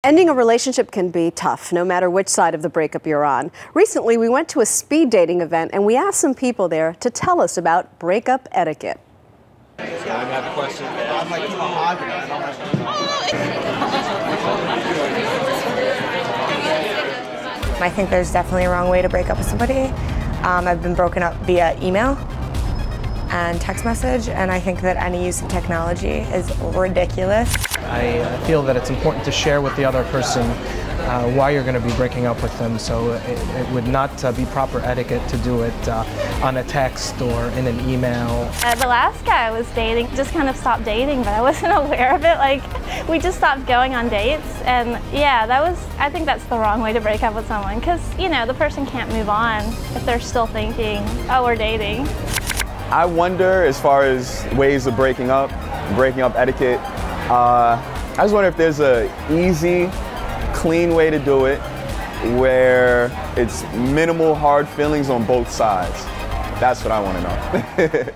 Ending a relationship can be tough, no matter which side of the breakup you're on. Recently, we went to a speed dating event and we asked some people there to tell us about breakup etiquette. I have a question. I think there's definitely a wrong way to break up with somebody. I've been broken up via email and text message, and I think that any use of technology is ridiculous. I feel that it's important to share with the other person why you're going to be breaking up with them, so it would not be proper etiquette to do it on a text or in an email. The last guy I was dating just kind of stopped dating, but I wasn't aware of it. Like, we just stopped going on dates, and yeah, I think that's the wrong way to break up with someone, because, you know, the person can't move on if they're still thinking, oh, we're dating. I wonder, as far as ways of breaking up etiquette, I just wonder if there's an easy, clean way to do it where it's minimal hard feelings on both sides. That's what I want to know.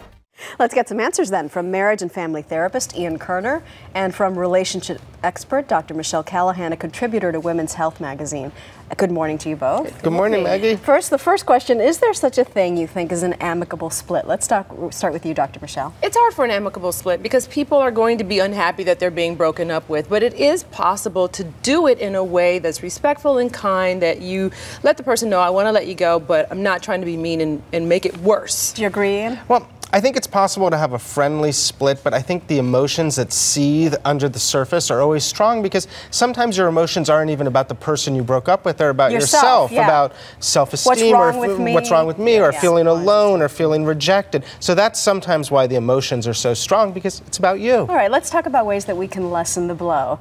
Let's get some answers then from marriage and family therapist Ian Kerner and from relationship expert Dr. Michelle Callahan, a contributor to Women's Health magazine. Good morning to you both. Good morning, Maggie. The first question, is there such a thing you think as an amicable split? Let's start with you, Dr. Michelle. It's hard for an amicable split because people are going to be unhappy that they're being broken up with, but it is possible to do it in a way that's respectful and kind, that you let the person know, I want to let you go, but I'm not trying to be mean and make it worse. Do you agree, Ian? Well, I think it's possible to have a friendly split, but I think the emotions that seethe under the surface are always strong because sometimes your emotions aren't even about the person you broke up with, they're about yourself, yeah. About self-esteem or what's wrong with me, or feeling alone or feeling rejected. So that's sometimes why the emotions are so strong, because it's about you. All right, let's talk about ways that we can lessen the blow.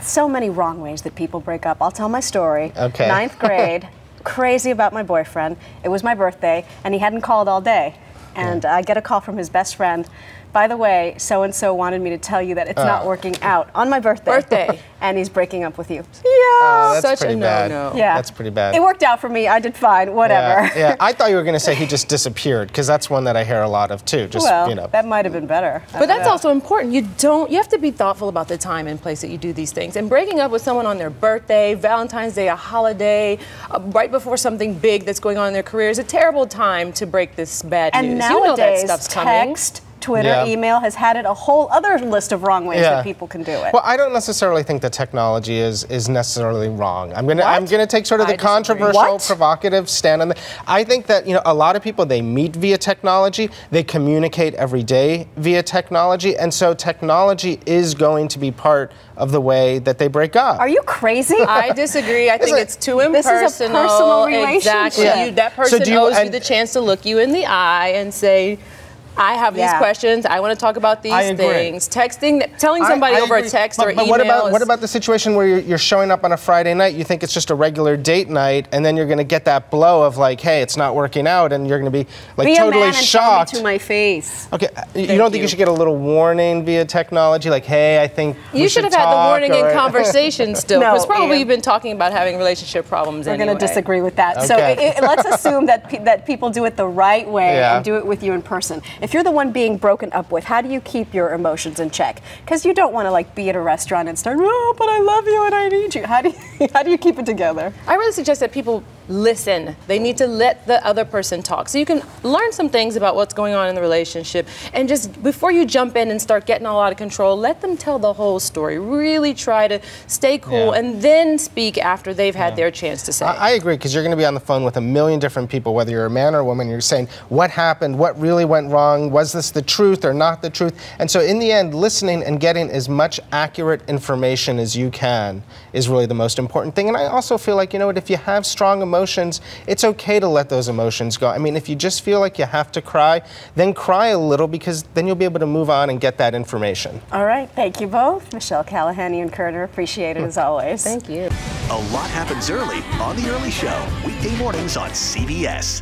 So many wrong ways that people break up. I'll tell my story. Okay. 9th grade, crazy about my boyfriend. It was my birthday, and he hadn't called all day. And I get a call from his best friend. By the way, so-and-so wanted me to tell you that it's not working out on my birthday. And he's breaking up with you. Yeah, that's such pretty a bad. no-no. Yeah. That's pretty bad. It worked out for me. I did fine. Whatever. Yeah. I thought you were going to say he just disappeared, because that's one that I hear a lot of too. Just, well, you know. that might have been better. But that's also important. You have to be thoughtful about the time and place that you do these things. And breaking up with someone on their birthday, Valentine's Day, a holiday, right before something big that's going on in their career is a terrible time to break this bad news. And nowadays, you know that stuff's coming. text, Twitter, email has had it a whole other list of wrong ways that people can do it. Well, I don't necessarily think that technology is necessarily wrong. I'm gonna take sort of the controversial, provocative stand on that. I think that, you know, a lot of people, they meet via technology, they communicate every day via technology, and so technology is going to be part of the way that they break up. Are you crazy? I disagree. I think it's too impersonal. This is a personal relationship. Exactly. That person owes you the chance to look you in the eye and say, I have these questions. I want to talk about these things. Texting, telling somebody over a text or email. What about the situation where you're showing up on a Friday night, you think it's just a regular date night, and then you're going to get that blow of like, hey, it's not working out, and you're going to be like totally shocked. Tell me to my face. Okay, you don't think you should get a little warning via technology, like, hey, I think you should have had the warning in conversation still, because probably you've been talking about having relationship problems. We're going to disagree with that. Okay. So let's assume that people do it the right way and do it with you in person. If you're the one being broken up with, how do you keep your emotions in check? Because you don't want to like be at a restaurant and start, oh, but I love you and I need you. How do you keep it together? I really suggest that people listen. They need to let the other person talk. So you can learn some things about what's going on in the relationship, and just before you jump in and start getting all out of control, let them tell the whole story. Really try to stay cool and then speak after they've had their chance to say. I agree, because you're going to be on the phone with a million different people, whether you're a man or a woman. You're saying, what happened? What really went wrong? Was this the truth or not the truth? And so in the end, listening and getting as much accurate information as you can is really the most important thing. And I also feel like, you know what, if you have strong emotions, it's okay to let those emotions go. I mean, if you just feel like you have to cry, then cry a little, because then you'll be able to move on and get that information. All right, thank you both. Michelle Callahan, Ian Kerner, appreciate it as always. Thank you. A lot happens early on The Early Show, weekday mornings on CBS.